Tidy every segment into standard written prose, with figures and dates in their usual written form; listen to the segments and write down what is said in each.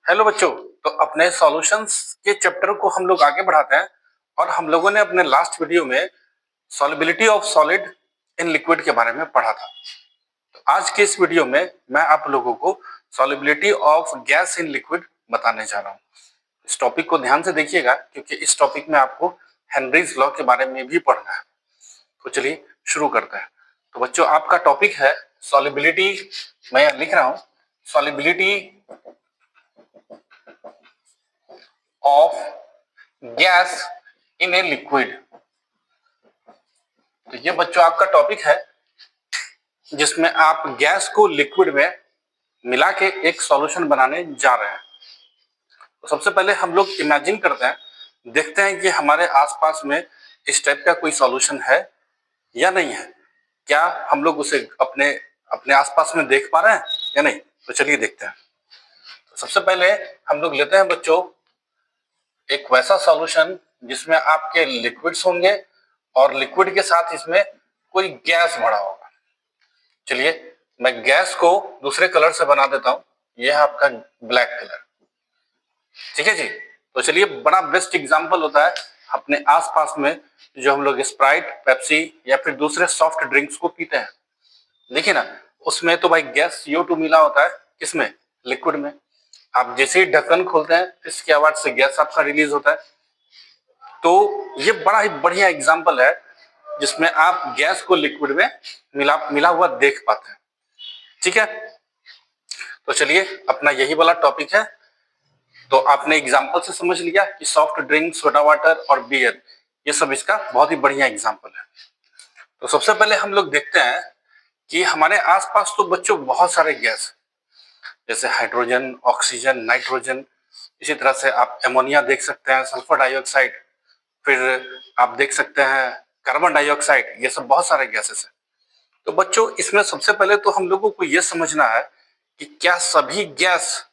Hello बच्चों। तो अपने सॉल्यूशंस के चैप्टर को हम लोग आगे बढ़ाते हैं और हम लोगों ने अपने लास्ट वीडियो में solubility of solid in liquid के बारे में पढ़ा था। तो आज के इस वीडियो में मैं आप लोगों को solubility of gas in liquid बताने जा रहा हूँ। इस टॉपिक को ध्यान से देखिएगा क्योंकि इस टॉपिक में आपको हेनरीज लॉ के बारे में भी पढ़ना है। तो चलिए शुरू करते हैं। तो बच्चों, आपका टॉपिक है सॉल्युबिलिटी। मैं लिख रहा हूँ solubility of gas in a liquid. तो ये बच्चों आपका टॉपिक है जिसमें आप गैस को लिक्विड में मिला के एक सॉल्यूशन बनाने जा रहे हैं। तो सबसे पहले हम लोग इमेजिन करते हैं, देखते हैं कि हमारे आसपास में इस टाइप का कोई सॉल्यूशन है या नहीं है। क्या हम लोग उसे अपने अपने आसपास में देख पा रहे हैं या नहीं। तो चलिए देखते हैं। तो सबसे पहले हम लोग लेते हैं बच्चों एक वैसा सॉल्यूशन जिसमें आपके लिक्विड्स होंगे और लिक्विड के साथ इसमें कोई गैस भरा होगा। चलिए मैं गैस को दूसरे कलर से बना देता हूं। यह है आपका ब्लैक कलर। ठीक है जी। तो चलिए, बड़ा बेस्ट एग्जांपल होता है अपने आसपास में जो हम लोग स्प्राइट, पेप्सी या फिर दूसरे सॉफ्ट ड्रिंक्स को पीते हैं। देखिए ना, उसमें तो भाई गैस CO2 मिला होता है। किसमें? लिक्विड में। आप जैसे ही ढक्कन खोलते हैं इसकी आवाज से गैस आपका रिलीज होता है। तो ये बड़ा ही बढ़िया एग्जांपल है जिसमें आप गैस को लिक्विड में मिला हुआ देख पाते हैं। ठीक है। तो चलिए, अपना यही वाला टॉपिक है। तो आपने एग्जांपल से समझ लिया कि सॉफ्ट ड्रिंक, सोडा वाटर और बियर, ये सब इसका बहुत ही बढ़िया एग्जांपल है। तो सबसे पहले हम लोग देखते हैं कि हमारे आसपास तो बच्चों बहुत सारे गैस, जैसे हाइड्रोजन, ऑक्सीजन, नाइट्रोजन, इसी तरह से आप एमोनिया देख सकते हैं, सल्फर डाइऑक्साइड, फिर आप देख सकते हैं कार्बन डाइऑक्साइड। ये सब बहुत सारे गैसेस हैं। तो बच्चों, इसमें सबसे पहले तो हम लोगों को यह समझना है कि क्या सभी गैस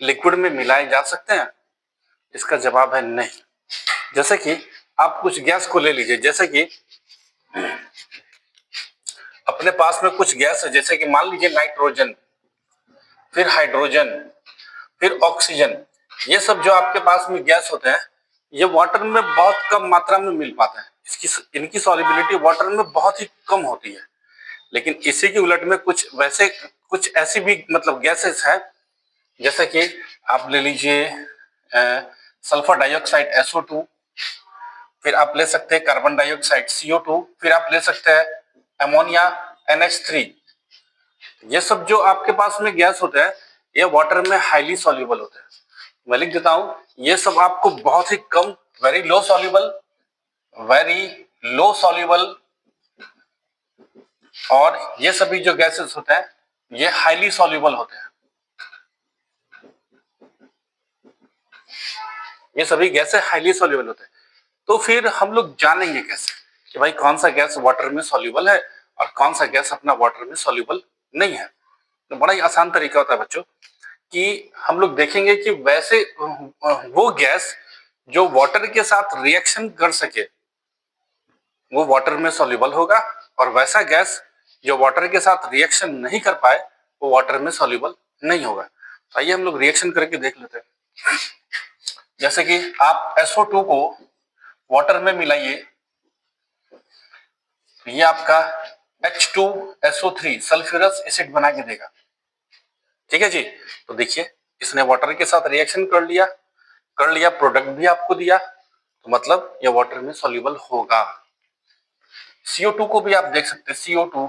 लिक्विड में मिलाए जा सकते हैं। इसका जवाब है नहीं। जैसे कि आप कुछ गैस को ले लीजिए, जैसे कि अपने पास में कुछ गैस है, जैसे कि मान लीजिए नाइट्रोजन, फिर हाइड्रोजन, फिर ऑक्सीजन। ये सब जो आपके पास में गैस होते हैं ये वाटर में बहुत कम मात्रा में मिल पाते हैं। इनकी सॉल्युबिलिटी वाटर में बहुत ही कम होती है। लेकिन इसी के उलट में कुछ ऐसी भी मतलब गैसेस हैं, जैसे कि आप ले लीजिए सल्फर डाइऑक्साइड SO2, फिर आप ले सकते हैं कार्बन डाइऑक्साइड CO2, फिर आप ले सकते हैं अमोनिया NH3। ये सब जो आपके पास में गैस होते हैं ये वाटर में हाईली सॉल्युबल होते हैं। मैं लिख देता हूं, ये सब आपको बहुत ही कम, वेरी लो सॉल्युबल, और ये सभी जो गैसेस होते हैं ये हाईली सॉल्युबल होते हैं। ये सभी गैसें हाईली सॉल्युबल होते हैं। तो फिर हम लोग जानेंगे कैसे कि भाई कौन सा गैस वाटर में सॉल्युबल है और कौन सा गैस अपना वाटर में सॉल्युबल नहीं है। तो बड़ा ही आसान तरीका होता है बच्चों कि हम लोग देखेंगे कि वैसे वो गैस जो वाटर के साथ रिएक्शन कर सके वो वाटर में सॉल्युबल होगा, और वैसा गैस जो वाटर के साथ रिएक्शन नहीं कर पाए वो वाटर में सॉल्युबल नहीं होगा। आइए हम लोग रिएक्शन करके देख लेते हैं। जैसे कि आप SO2 को वाटर में मिलाइए तो ये आपका H2SO3 सल्फ्यूरस एसिड बना के देगा। ठीक है जी। तो देखिए, इसने वाटर के साथ रिएक्शन कर लिया, प्रोडक्ट भी आपको दिया, तो मतलब ये वाटर में सॉल्युबल होगा। CO2 को भी आप देख सकते हैं, CO2,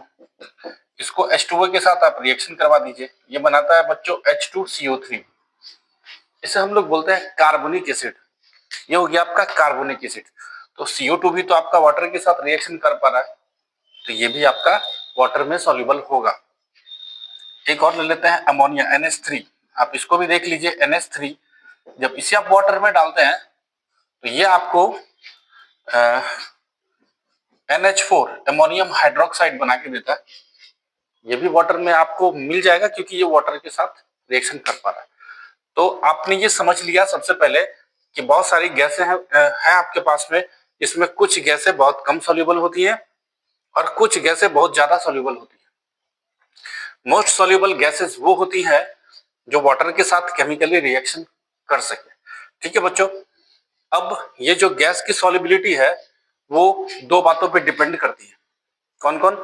इसको H2O के साथ आप रिएक्शन करवा दीजिए, ये बनाता है बच्चों H2CO3। इसे हम लोग बोलते हैं कार्बोनिक एसिड। ये हो गया आपका कार्बोनिक एसिड। तो CO2 भी तो आपका वाटर के साथ रिएक्शन कर पा रहा है, तो ये भी आपका वाटर में सॉल्युबल होगा। एक और ले लेते हैं अमोनिया NH3। आप इसको भी देख लीजिए, NH3 जब इसे आप वाटर में डालते हैं तो ये आपको NH4 अमोनियम हाइड्रोक्साइड बना के देता है। ये भी वाटर में आपको मिल जाएगा क्योंकि ये वाटर के साथ रिएक्शन कर पा रहा है। तो आपने ये समझ लिया सबसे पहले कि बहुत सारी गैसें हैं आपके पास में, इसमें कुछ गैसें बहुत कम सॉल्युबल होती हैं और कुछ गैसें बहुत ज्यादा सॉल्युबल होती हैं। मोस्ट सॉल्युबल गैसेस वो होती हैं जो वाटर के साथ केमिकली रिएक्शन कर सके। ठीक है बच्चों, अब ये जो गैस की सॉल्युबिलिटी है वो दो बातों पे डिपेंड करती है। कौन कौन?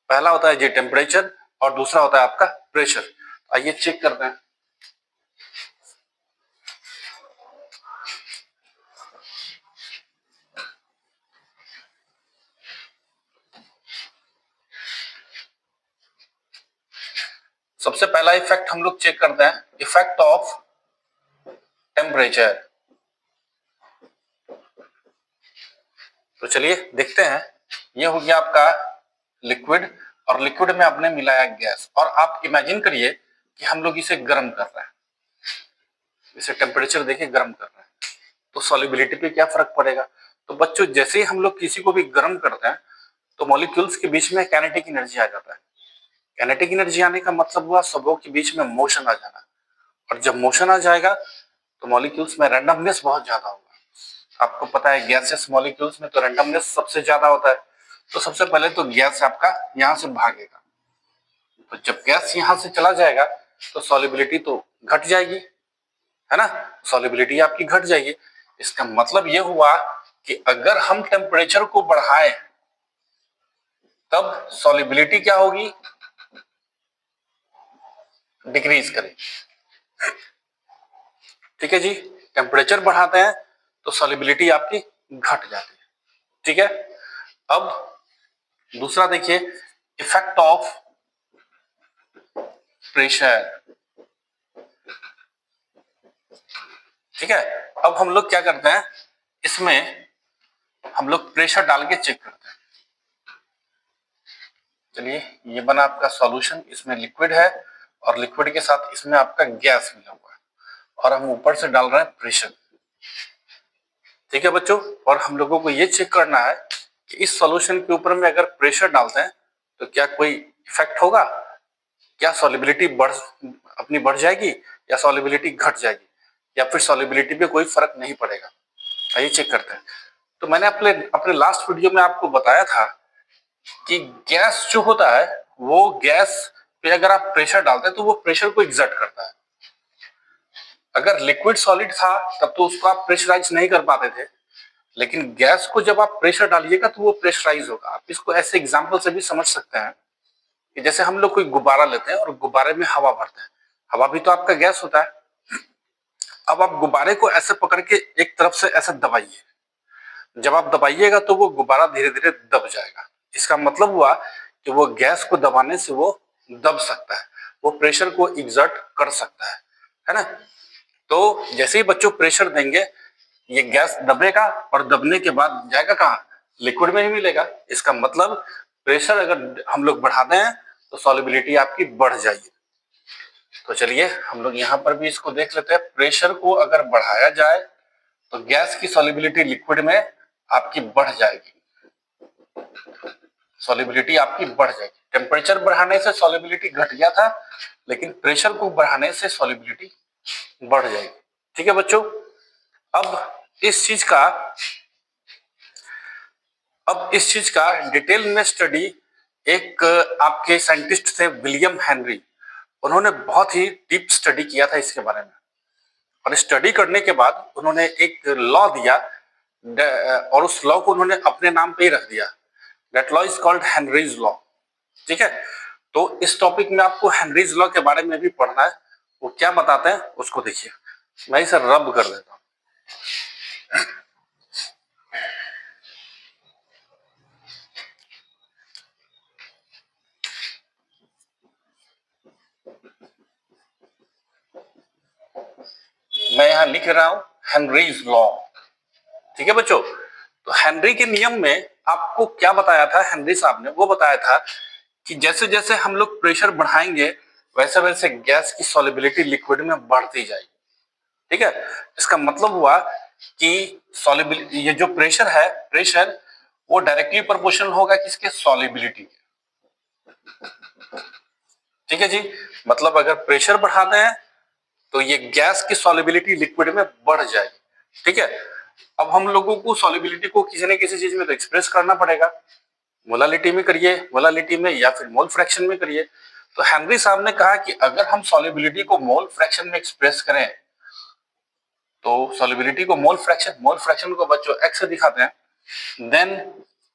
पहला होता है जी टेम्परेचर और दूसरा होता है आपका प्रेशर। आइए चेक करते हैं। सबसे पहला इफेक्ट हम लोग चेक करते हैं, इफेक्ट ऑफ टेम्परेचर। तो चलिए देखते हैं। ये हो गया आपका लिक्विड और लिक्विड में आपने मिलाया गैस, और आप इमेजिन करिए कि हम लोग इसे गर्म कर रहे हैं। इसे टेम्परेचर देखिए गर्म कर रहे हैं, तो सॉल्युबिलिटी पे क्या फर्क पड़ेगा? तो बच्चों जैसे ही हम लोग किसी को भी गर्म करते हैं तो मॉलिक्यूल्स के बीच में काइनेटिक एनर्जी आ जाता है। काइनेटिक एनर्जी आने का मतलब हुआ सबों के बीच में मोशन आ जाना, और जब मोशन आ जाएगा तो मॉलिक्यूल्स में रैंडमनेस बहुत ज्यादा होगा। आपको पता है गैसेस मॉलिक्यूल्स में तो रैंडमनेस सबसे ज्यादा होता है। तो सबसे पहले तो गैस आपका यहाँ से भागेगा, तो जब गैस यहाँ से चला जाएगा तो सॉल्युबिलिटी तो घट जाएगी, है ना? सॉल्युबिलिटी आपकी घट जाएगी। इसका मतलब यह हुआ कि अगर हम टेम्परेचर को बढ़ाएं तब सॉल्युबिलिटी क्या होगी? डिक्रीज करेगी। ठीक है जी, टेम्परेचर बढ़ाते हैं तो सॉल्युबिलिटी आपकी घट जाती है। ठीक है, अब दूसरा देखिए, इफेक्ट ऑफ प्रेशर। ठीक है, अब हम लोग क्या करते हैं, इसमें हम लोग प्रेशर डाल के चेक करते हैं। चलिए, ये बना आपका सॉल्यूशन, इसमें लिक्विड है और लिक्विड के साथ इसमें आपका गैस मिला हुआ है, और हम ऊपर से डाल रहे हैं प्रेशर। ठीक है बच्चों, और हम लोगों को ये चेक करना है कि इस सॉल्यूशन के ऊपर में अगर प्रेशर डालते हैं तो क्या कोई इफेक्ट होगा? क्या सॉल्युबिलिटी बढ़ जाएगी या सॉल्युबिलिटी घट जाएगी, या फिर सॉल्युबिलिटी पे कोई फर्क नहीं पड़ेगा? आइए चेक करते हैं। तो मैंने अपने अपने लास्ट वीडियो में आपको बताया था कि गैस जो होता है वो गैस पे अगर आप प्रेशर डालते हैं तो वो प्रेशर को एग्जर्ट करता है। अगर लिक्विड सॉलिड था तब तो उसको आप प्रेशराइज नहीं कर पाते थे, लेकिन गैस को जब आप प्रेशर डालिएगा तो वो प्रेशराइज होगा। आप इसको ऐसे एग्जांपल से भी समझ सकते हैं कि जैसे हम लोग कोई गुब्बारा लेते हैं और गुब्बारे में हवा भरते हैं, हवा भी तो आपका गैस होता है। अब आप गुब्बारे को ऐसे पकड़ के एक तरफ से ऐसे दबाइए, जब आप दबाइएगा तो वो गुब्बारा धीरे धीरे दब जाएगा। इसका मतलब हुआ कि वो गैस को दबाने से वो दब सकता है, वो प्रेशर को एग्जर्ट कर सकता है ना? तो जैसे ही बच्चों प्रेशर देंगे ये गैस दबेगा, और दबने के बाद जाएगा कहाँ? लिक्विड में ही मिलेगा। इसका मतलब प्रेशर अगर हम लोग बढ़ाते हैं तो सॉल्युबिलिटी आपकी बढ़ जाएगी। तो चलिए हम लोग यहाँ पर भी इसको देख लेते हैं। प्रेशर को अगर बढ़ाया जाए तो गैस की सॉल्युबिलिटी लिक्विड में आपकी बढ़ जाएगी, सॉल्युबिलिटी आपकी बढ़ जाएगी। टेम्परेचर बढ़ाने से सॉल्युबिलिटी घट गया था, लेकिन प्रेशर को बढ़ाने से सॉल्युबिलिटी बढ़ जाएगी। ठीक है बच्चों, अब इस चीज का डिटेल में स्टडी एक आपके साइंटिस्ट थे विलियम हेनरी, उन्होंने बहुत ही डीप स्टडी किया था इसके बारे में, और स्टडी करने के बाद उन्होंने एक लॉ दिया, और उस लॉ को उन्होंने अपने नाम पे ही रख दिया। That law is called Henry's law. ठीक है, तो इस टॉपिक में आपको हेनरीज लॉ के बारे में भी पढ़ना है। वो क्या बताते हैं उसको देखिए। मैं इसे रब कर देता हूं। मैं यहां लिख रहा हूं हेनरीज लॉ। ठीक है बच्चों, तो हेनरी के नियम में आपको क्या बताया था हेनरी साहब ने? वो बताया था कि जैसे जैसे हम लोग प्रेशर बढ़ाएंगे वैसे वैसे गैस की सॉल्युबिलिटी लिक्विड में बढ़ती जाएगी। ठीक है, इसका मतलब हुआ कि सॉल्युबिलिटी, ये जो प्रेशर है, प्रेशर वो डायरेक्टली प्रोपोर्शनल होगा किसके? सॉल्युबिलिटी के। ठीक है जी, मतलब अगर प्रेशर बढ़ाते हैं तो ये गैस की सॉल्युबिलिटी लिक्विड में बढ़ जाएगी। ठीक है, अब हम लोगों को सॉल्युबिलिटी को किसी न किसी चीज में तो एक्सप्रेस करना पड़ेगा। मोलालिटी में करिए, मोलालिटी में, या फिर मोल फ्रैक्शन में करिए। तो हेनरी साहब ने कहा कि अगर हम सॉल्युबिलिटी को मोल फ्रैक्शन में एक्सप्रेस करें, तो सॉल्युबिलिटी को मोल फ्रैक्शन को बच्चों x से दिखाते हैं, देन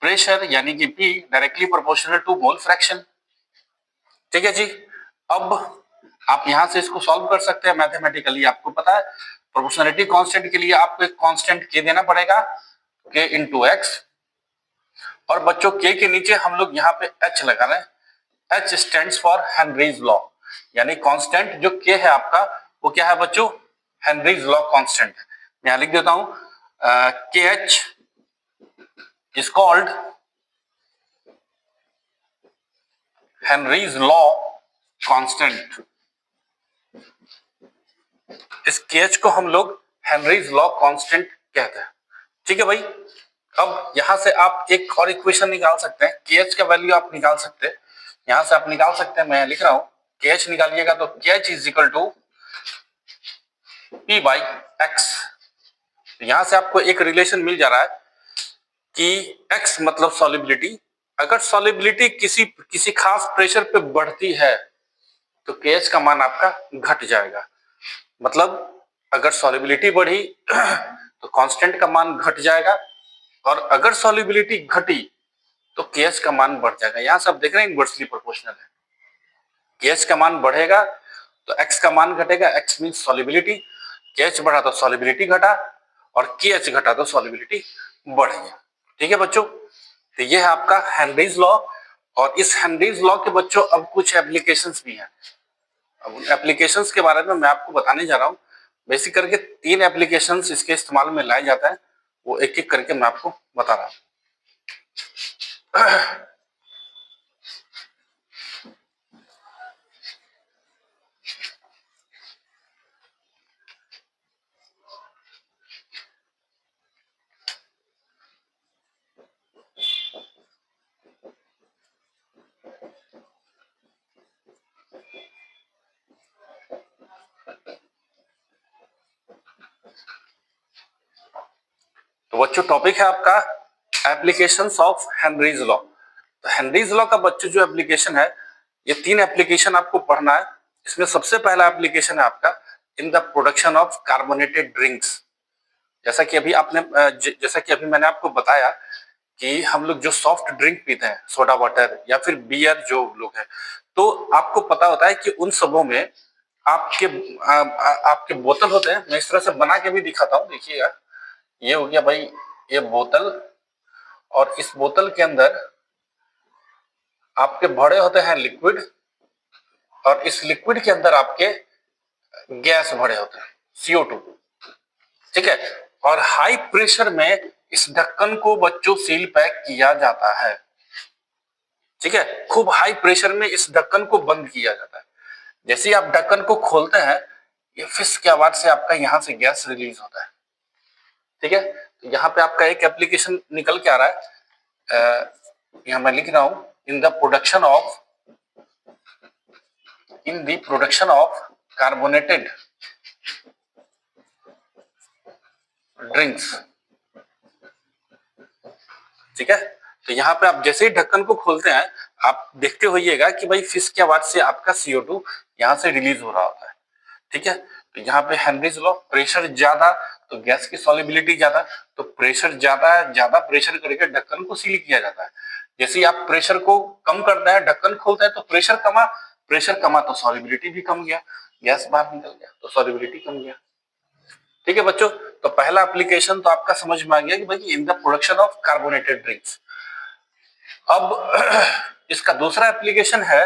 प्रेशर यानी कि P directly proportional to mole fraction. ठीक है जी। अब आप यहां से इसको सॉल्व कर सकते हैं मैथमेटिकली। आपको पता है प्रोपोर्शनलिटी कांस्टेंट के लिए आपको एक कांस्टेंट k देना पड़ेगा, k इंटू एक्स, और बच्चों k के नीचे हम लोग यहाँ पे h लगा रहे हैं। h stands for Henry's law, यानी कांस्टेंट जो k है आपका वो क्या है बच्चों, हेनरीज लॉ कांस्टेंट है। मैं यहां लिख देता हूं kh is called Henry's law constant. इस kh को हम लोग हेनरीज लॉ कांस्टेंट कहते हैं। ठीक है भाई। अब यहां से आप एक और इक्वेशन निकाल सकते हैं, kh का वैल्यू आप निकाल सकते हैं, यहां से आप निकाल सकते हैं। मैं लिख रहा हूं kh निकालिएगा तो kh is equal to p by x। यहां से आपको एक रिलेशन मिल जा रहा है कि x मतलब सॉल्युबिलिटी, अगर सॉल्युबिलिटी किसी खास प्रेशर पे बढ़ती है तो kh का मान आपका घट जाएगा। मतलब अगर सॉल्युबिलिटी बढ़ी तो कांस्टेंट का मान घट जाएगा, और अगर सॉल्युबिलिटी घटी तो kh का मान बढ़ जाएगा। यहां से आप देख रहे हैं इनवर्सली प्रोपोर्शनल है, kh का मान बढ़ेगा तो x का मान घटेगा, x मींस सॉल्युबिलिटी, kh बढ़ा तो सॉल्युबिलिटी घटा, और kh घटा तो सॉल्युबिलिटी बढ़ गया। ठीक है बच्चों, तो ये है आपका हेनरीज लॉ। और इस हेनरीज लॉ के बच्चों अब कुछ एप्लीकेशंस भी हैं। अब उन एप्लीकेशंस के बारे में मैं आपको बताने जा रहा हूँ। बेसिक करके 3 एप्लीकेशंस इसके इस्तेमाल में लाए जाते हैं, वो एक एक करके मैं आपको बता रहा हूँ। तो बच्चों टॉपिक है आपका एप्लीकेशंस ऑफ हेनरीज लॉ। तो हेनरीज लॉ का बच्चों जो एप्लीकेशन है, ये 3 एप्लीकेशन आपको पढ़ना है। इसमें सबसे पहला एप्लीकेशन है आपका in the production of carbonated drinks. जैसा कि अभी मैंने आपको बताया कि हम लोग जो सॉफ्ट ड्रिंक पीते हैं, सोडा वाटर या फिर बियर जो लोग हैं, तो आपको पता होता है कि उन सबों में आपके बोतल होते हैं। मैं इस तरह से बना के भी दिखाता हूँ, देखिएगा। ये हो गया भाई ये बोतल, और इस बोतल के अंदर आपके भरे होते हैं लिक्विड, और इस लिक्विड के अंदर आपके गैस भरे होते हैं CO2। ठीक है। और हाई प्रेशर में इस ढक्कन को बच्चों सील पैक किया जाता है। ठीक है, खूब हाई प्रेशर में इस ढक्कन को बंद किया जाता है। जैसे ही आप ढक्कन को खोलते हैं, ये फिस की आवाज से आपका यहां से गैस रिलीज होता है। ठीक है, तो यहाँ पे आपका एक एप्लीकेशन निकल के आ रहा है, यहां मैं लिख रहा हूं in the production of carbonated drinks. ठीक है, तो यहाँ पे आप जैसे ही ढक्कन को खोलते हैं, आप देखते होइएगा कि भाई फिस की आवाज से आपका CO2 यहाँ से रिलीज हो रहा होता है। ठीक है, तो यहाँ पे हेनरीज लॉ, प्रेशर ज्यादा तो गैस की सॉल्युबिलिटी ज्यादा, तो प्रेशर ज्यादा प्रेशर करके ढक्कन को सील किया जाता है। जैसे ही आप प्रेशर को कम करते हैं, ढक्कन खोलते हैं, तो प्रेशर कमा तो सॉल्युबिलिटी भी कम गया, गैस बाहर निकल गया तो सॉल्युबिलिटी कम गया। ठीक है बच्चों, तो पहला एप्लीकेशन तो आपका समझ में आ गया कि भाई in the production of carbonated drinks. अब इसका दूसरा एप्लीकेशन है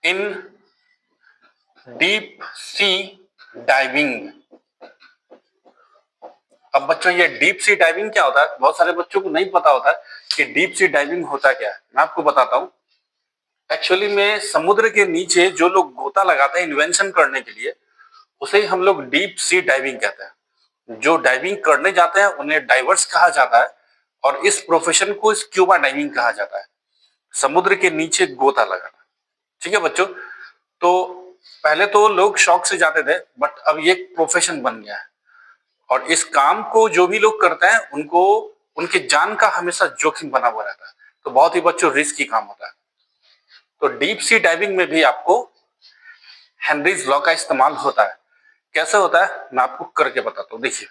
इन डीप सी डाइविंग। अब बच्चों ये डीप सी डाइविंग क्या होता है, बहुत सारे बच्चों को नहीं पता होता है कि डीप सी डाइविंग होता क्या है। मैं आपको बताता हूं। एक्चुअली में समुद्र के नीचे जो लोग गोता लगाते हैं इन्वेंशन करने के लिए, उसे हम लोग डीप सी डाइविंग कहते हैं। जो डाइविंग करने जाते हैं उन्हें डाइवर्स कहा जाता है, और इस प्रोफेशन को स्क्यूबा डाइविंग कहा जाता है, समुद्र के नीचे गोता लगाना। ठीक है बच्चों, तो पहले तो लोग शौक से जाते थे, बट अब ये प्रोफेशन बन गया है, और इस काम को जो भी लोग करते हैं उनको उनकी जान का हमेशा जोखिम बना हुआ रहता है। तो बहुत ही बच्चों रिस्की काम होता है। तो डीप सी डाइविंग में भी आपको हेनरीज लॉ का इस्तेमाल होता है। कैसे होता है मैं आपको करके बताता हूं। देखिए,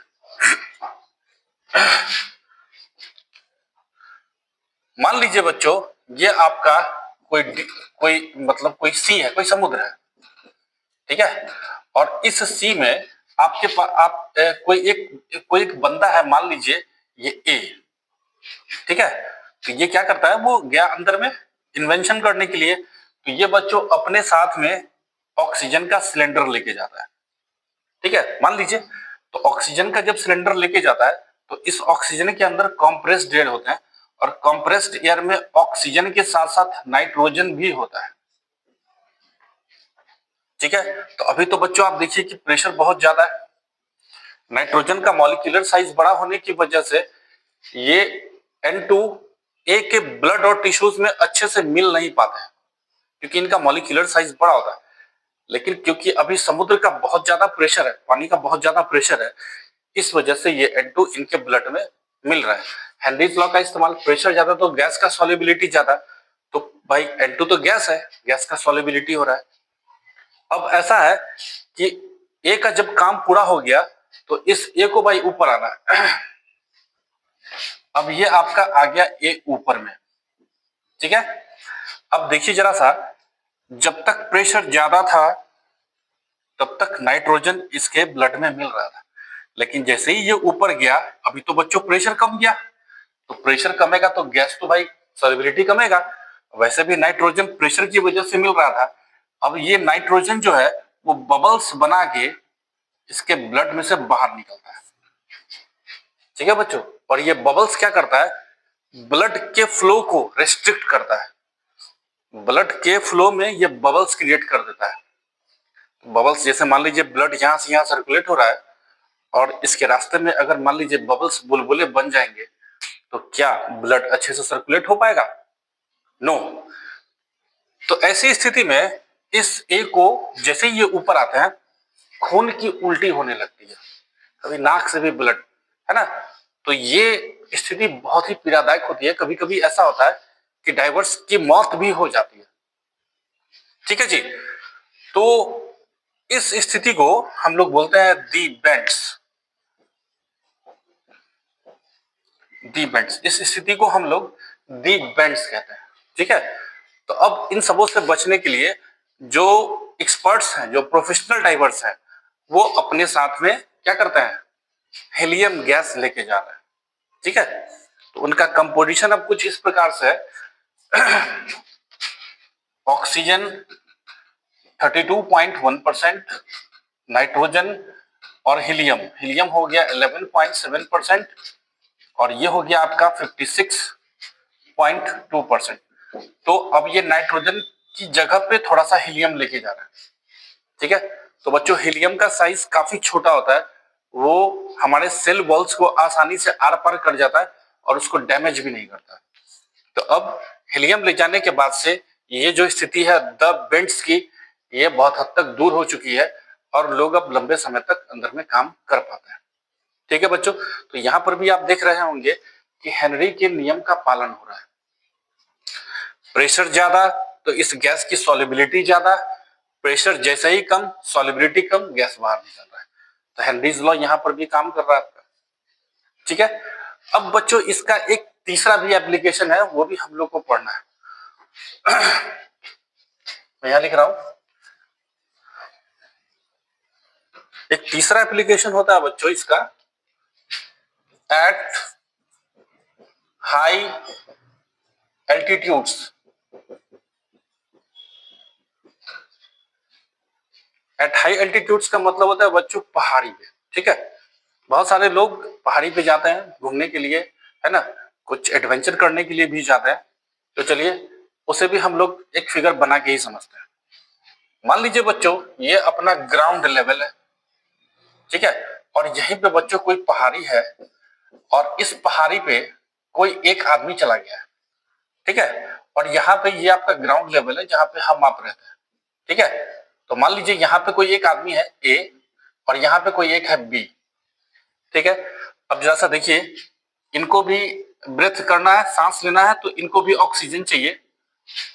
मान लीजिए बच्चों, ये आपका कोई मतलब कोई सी है, कोई समुद्र है, ठीक है। और इस सी में आपके पास कोई एक बंदा है, मान लीजिए ये ए, ठीक है। तो ये क्या करता है, वो गया अंदर में इन्वेंशन करने के लिए। तो ये बच्चों अपने साथ में ऑक्सीजन का सिलेंडर लेके जाता है, ठीक है, मान लीजिए। तो ऑक्सीजन का जब सिलेंडर लेके जाता है तो इस ऑक्सीजन के अंदर कंप्रेस्ड एयर होते हैं, और कंप्रेस्ड एयर में ऑक्सीजन के साथ साथ नाइट्रोजन भी होता है, ठीक है। तो अभी तो बच्चों आप देखिए कि प्रेशर बहुत ज्यादा है, नाइट्रोजन का मॉलिक्यूलर साइज बड़ा होने की वजह से ये N2 ए के ब्लड और टिश्यूज में अच्छे से मिल नहीं पाते हैं, क्योंकि इनका मॉलिक्यूलर साइज बड़ा होता है। लेकिन क्योंकि अभी समुद्र का बहुत ज्यादा प्रेशर है, पानी का बहुत ज्यादा प्रेशर है, इस वजह से ये N2 इनके ब्लड में मिल रहा है। हेनरीज लॉ का इस्तेमाल, प्रेशर ज्यादा तो गैस का सॉल्युबिलिटी ज्यादा, तो भाई N2 तो गैस है, गैस का सॉल्युबिलिटी हो रहा है। अब ऐसा है कि ए का जब काम पूरा हो गया तो इस ए को भाई ऊपर आना है। अब ये आपका आ गया ए ऊपर में, ठीक है। अब देखिए जरा सा, जब तक प्रेशर ज्यादा था तब तक नाइट्रोजन इसके ब्लड में मिल रहा था, लेकिन जैसे ही ये ऊपर गया, अभी तो बच्चों प्रेशर कम गया, तो प्रेशर कमेगा तो गैस तो भाई सॉल्युबिलिटी कमेगा। वैसे भी नाइट्रोजन प्रेशर की वजह से मिल रहा था। अब ये नाइट्रोजन जो है वो बबल्स बना के इसके ब्लड में से बाहर निकलता है, ठीक है बच्चों। और ये बबल्स क्या करता है, ब्लड के फ्लो को रेस्ट्रिक्ट करता है, ब्लड के फ्लो में ये बबल्स क्रिएट कर देता है। बबल्स जैसे मान लीजिए ब्लड यहां से यहां सर्कुलेट हो रहा है, और इसके रास्ते में अगर मान लीजिए बबल्स बुलबुले बन जाएंगे, तो क्या ब्लड अच्छे से सर्कुलेट हो पाएगा? नो। तो ऐसी स्थिति में इस ए को जैसे ही ये ऊपर आता है, खून की उल्टी होने लगती है, कभी नाक से भी ब्लड, है ना। तो ये स्थिति बहुत ही पीड़ादायक होती है, कभी कभी ऐसा होता है कि डाइवर्स की मौत भी हो जाती है, ठीक है जी। तो इस स्थिति को हम लोग बोलते हैं दी बेंड्स, दी बेंड्स, इस स्थिति को हम लोग दी बेंड्स कहते हैं, ठीक है। तो अब इन सबों से बचने के लिए जो एक्सपर्ट्स हैं, जो प्रोफेशनल डाइवर्स हैं, वो अपने साथ में क्या करते हैं, हीलियम गैस लेके जा रहे हैं, ठीक है। तो उनका कंपोजिशन अब कुछ इस प्रकार से है। ऑक्सीजन 32.1%, नाइट्रोजन और हीलियम, हीलियम हो गया 11.7%, और ये हो गया आपका 56.2%। तो अब ये नाइट्रोजन की जगह पे थोड़ा सा हीलियम लेके जा रहा है, ठीक है। तो बच्चों हीलियम का साइज काफी छोटा होता है, वो हमारे सेल वॉल्स को आसानी से आर पार कर जाता है और उसको डैमेज भी नहीं करता। तो अब हीलियम ले जाने के बाद से ये जो स्थिति है द बेंड्स की, ये बहुत हद तक दूर हो चुकी है, और लोग अब लंबे समय तक अंदर में काम कर पाते हैं, ठीक है बच्चों। तो यहां पर भी आप देख रहे होंगे कि हेनरी के नियम का पालन हो रहा है। प्रेशर ज्यादा तो इस गैस की सॉल्युबिलिटी ज्यादा, प्रेशर जैसे ही कम सॉल्युबिलिटी कम, गैस बाहर निकल रहा है। तो हेनरीज लॉ यहां पर भी काम कर रहा है आपका, ठीक है। अब बच्चों इसका एक तीसरा भी एप्लीकेशन है, वो भी हम लोग को पढ़ना है। मैं यहां लिख रहा हूं, एक तीसरा एप्लीकेशन होता है बच्चों इसका, at high altitudes. At high altitudes का मतलब होता है बच्चों पहाड़ी पे, ठीक है। बहुत सारे लोग पहाड़ी पे जाते हैं घूमने के लिए, है ना, कुछ एडवेंचर करने के लिए भी जाते हैं। तो चलिए उसे भी हम लोग एक फिगर बना के ही समझते हैं। मान लीजिए बच्चों ये अपना ग्राउंड लेवल है, ठीक है, और यहीं पे बच्चों कोई पहाड़ी है, और इस पहाड़ी पे कोई एक आदमी चला गया है, ठीक है। और यहाँ पे ये आपका ग्राउंड लेवल है जहाँ पे हम आप रहते हैं, ठीक है। तो मान लीजिए यहाँ पे कोई एक आदमी है ए, और यहाँ पे कोई एक है बी, ठीक है। अब जरा सा देखिए, इनको भी ब्रेथ करना है, सांस लेना है, तो इनको भी ऑक्सीजन चाहिए,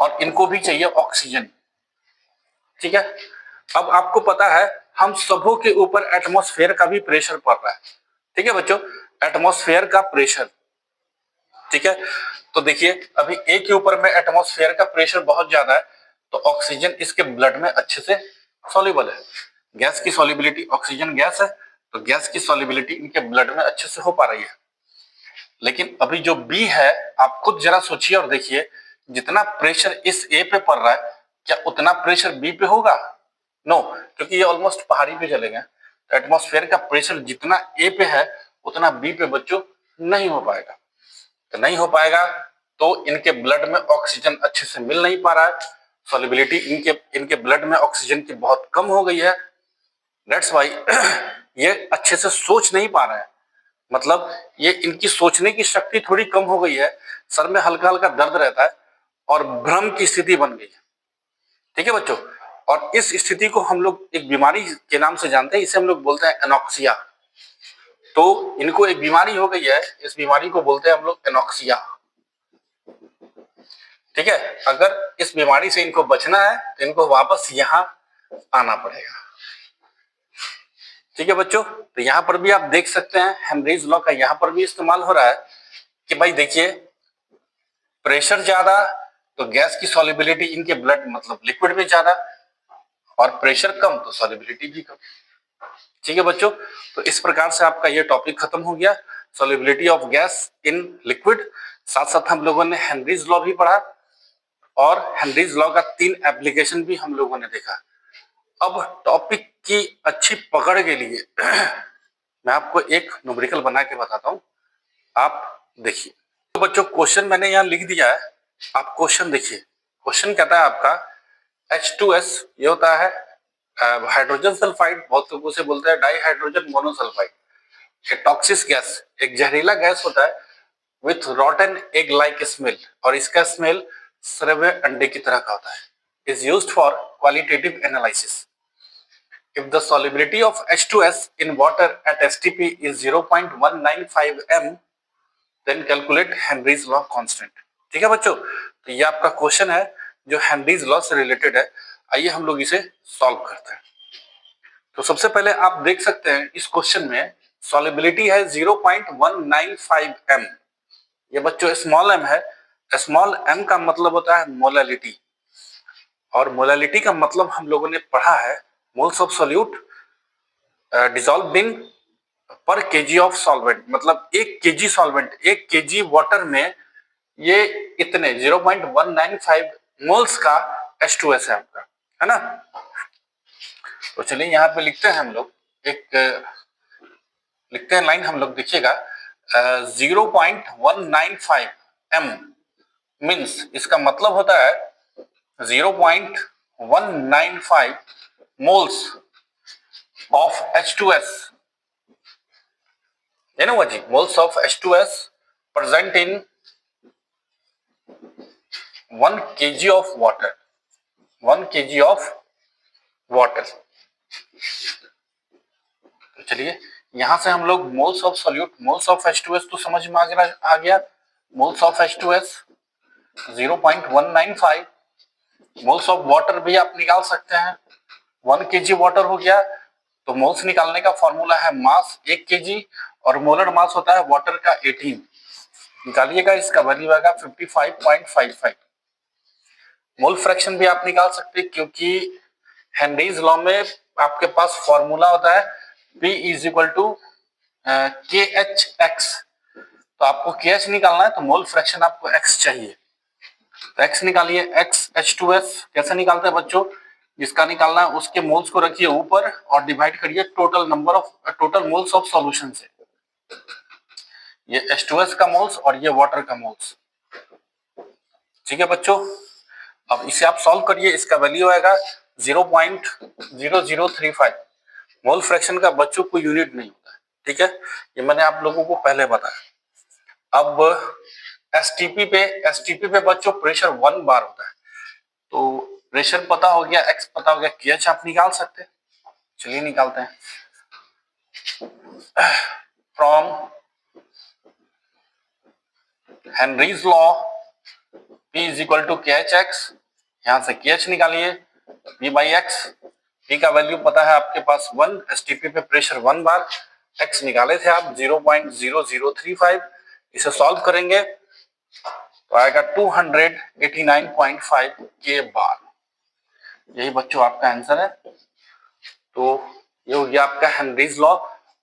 और इनको भी चाहिए ऑक्सीजन। ठीक है, अब आपको पता है हम सबों के ऊपर एटमॉस्फेयर का भी प्रेशर पड़ रहा है। ठीक है बच्चों, एटमॉस्फेयर का प्रेशर। ठीक है, तो देखिए अभी ए के ऊपर में एटमॉस्फेयर का प्रेशर बहुत ज्यादा है, तो ऑक्सीजन इसके ब्लड में अच्छे से सॉल्युबल है। गैस की सॉल्युबिलिटी, ऑक्सीजन गैस है तो गैस की सॉल्युबिलिटी इनके ब्लड में अच्छे से हो पा रही है। लेकिन अभी जो बी है, आप खुद जरा सोचिए और देखिए, जितना प्रेशर इस ए पे पड़ रहा है क्या उतना प्रेशर बी पे होगा? नो, क्योंकि ये ऑलमोस्ट पहाड़ी पे चले गए। तो एटमॉस्फेयर का प्रेशर जितना ए पे है उतना बी पे बच्चों नहीं हो पाएगा। तो नहीं हो पाएगा तो इनके ब्लड में ऑक्सीजन अच्छे से मिल नहीं पा रहा है, सॉल्युबिलिटी इनके इनके ब्लड में ऑक्सीजन की बहुत कम हो गई है। दैट्स वाई ये अच्छे से सोच नहीं पा रहे हैं, मतलब ये इनकी सोचने की शक्ति थोड़ी कम हो गई है, सर में हल्का हल्का दर्द रहता है और भ्रम की स्थिति बन गई है। ठीक है बच्चों, और इस स्थिति को हम लोग एक बीमारी के नाम से जानते हैं, इसे हम लोग बोलते हैं एनॉक्सिया। तो इनको एक बीमारी हो गई है, इस बीमारी को बोलते हैं हम लोग एनॉक्सिया। ठीक है, अगर इस बीमारी से इनको बचना है तो इनको वापस यहाँ आना पड़ेगा। ठीक है बच्चों, तो यहाँ पर भी आप देख सकते हैं हेनरीज लॉ का यहाँ पर भी इस्तेमाल हो रहा है कि भाई देखिए, प्रेशर ज्यादा तो गैस की सॉल्युबिलिटी इनके ब्लड मतलब लिक्विड में ज्यादा, और प्रेशर कम तो सॉल्युबिलिटी भी कम। ठीक है बच्चों, तो इस प्रकार से आपका ये टॉपिक खत्म हो गया, solubility of gas in liquid. साथ साथ हम लोगों ने हेनरीज लॉ भी पढ़ा और हेनरीज लॉ का 3 एप्लीकेशन भी हम लोगों ने देखा। अब टॉपिक की अच्छी पकड़ के लिए मैं आपको एक न्यूमेरिकल बना के बताता हूं, आप देखिए। तो बच्चों क्वेश्चन मैंने यहाँ लिख दिया है, आप क्वेश्चन देखिए। क्वेश्चन कहता है आपका H2S, ये होता है हाइड्रोजन सल्फाइड, बहुत लोग उसे बोलते हैं डाई हाइड्रोजन मोनोसल्फाइड। टॉक्सिक गैस, एक जहरीला गैस होता है विथ रॉटन एग लाइक स्मेल, और इसका स्मेल सड़े अंडे की तरह का होता है। Is used for qualitative analysis. If the solubility of H2S in water at STP is 0.195 m, then calculate Henry's law constant। ठीक है बच्चों, तो ये आपका क्वेश्चन है जो हेनरीज लॉ से रिलेटेड है। आइए हम लोग इसे सॉल्व करते हैं। तो सबसे पहले आप देख सकते हैं इस क्वेश्चन में सॉल्युबिलिटी है 0.195 m। ये बच्चों स्मॉल m है, स्मॉल m का मतलब होता है मोलालिटी, और मोलालिटी का मतलब हम लोगों ने पढ़ा है मोल्स ऑफ सोल्यूट डिसॉल्व्ड इन पर केजी ऑफ सॉल्वेंट, मतलब 1 केजी सॉल्वेंट, 1 केजी वाटर में ये इतने 0.195 मोल्स का H2S है आपका, है ना। तो चलिए यहाँ पे लिखते हैं हम लोग, एक लिखते हैं लाइन हम लोग, देखिएगा 0.195 m मीन्स इसका मतलब होता है 0.195 moles of H2S, you know what जी, moles of H2S present in 1 kg of water, 1 kg of water। तो चलिए यहां से हम लोग moles of solute, moles of H2S तो समझ में आ गया, moles of H2S 0.195, moles of water भी आप निकाल सकते हैं, 1 kg वाटर हो गया, तो मोल्स निकालने का फॉर्मूला है मास 1 kg और मोलर मास होता है वाटर का 18, निकालिएगा, इसका वैल्यू आएगा 55.55। मोल फ्रैक्शन भी आप निकाल सकते हैं क्योंकि हेनरीज लॉ में आपके पास फॉर्मूला होता है P is equal to KH(x), तो आपको KH निकालना है तो मोल फ्रैक्शन आपको X चाहिए, तो X निकालिए, X H2S कैसे निकालते हैं बच्चों, जिसका निकालना है उसके मोल्स को रखिए ऊपर और डिवाइड करिए टोटल मोल्स ऑफ सॉल्यूशन से, ये H2S का मोल्स और ये वाटर का मोल्स। ठीक है बच्चों, अब इसे आप सॉल्व करिए, इसका वैल्यू आएगा 0.0035। मोल फ्रैक्शन का बच्चों को यूनिट नहीं होता है, ठीक है, ये मैंने आप लोगों को पहले बताया। अब एसटीपी पे बच्चों प्रेशर 1 बार होता है, तो प्रेशर पता हो गया, एक्स पता हो गया, KH आप निकाल सकते हैं, चलिए निकालते हैं। From Henry's law P is equal to K H x, यहाँ से के एच निकालिए, P बाई एक्स। P का वैल्यू पता है आपके पास 1, STP पे प्रेशर 1 बार, x निकाले थे आप 0.0035। इसे सॉल्व करेंगे तो आएगा 289.5 के बार। यही बच्चों आपका आंसर है। तो ये हो गया आपका हेनरीज लॉ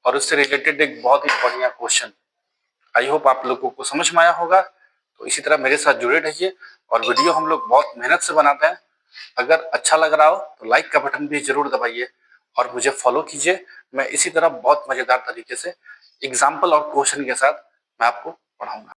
और उससे रिलेटेड एक बहुत ही बढ़िया क्वेश्चन। आई होप आप लोगों को समझ में आया होगा। तो इसी तरह मेरे साथ जुड़े रहिए और वीडियो हम लोग बहुत मेहनत से बनाते हैं। अगर अच्छा लग रहा हो तो लाइक का बटन भी जरूर दबाइए और मुझे फॉलो कीजिए। मैं इसी तरह बहुत मजेदार तरीके से एग्जाम्पल और क्वेश्चन के साथ मैं आपको पढ़ाऊंगा।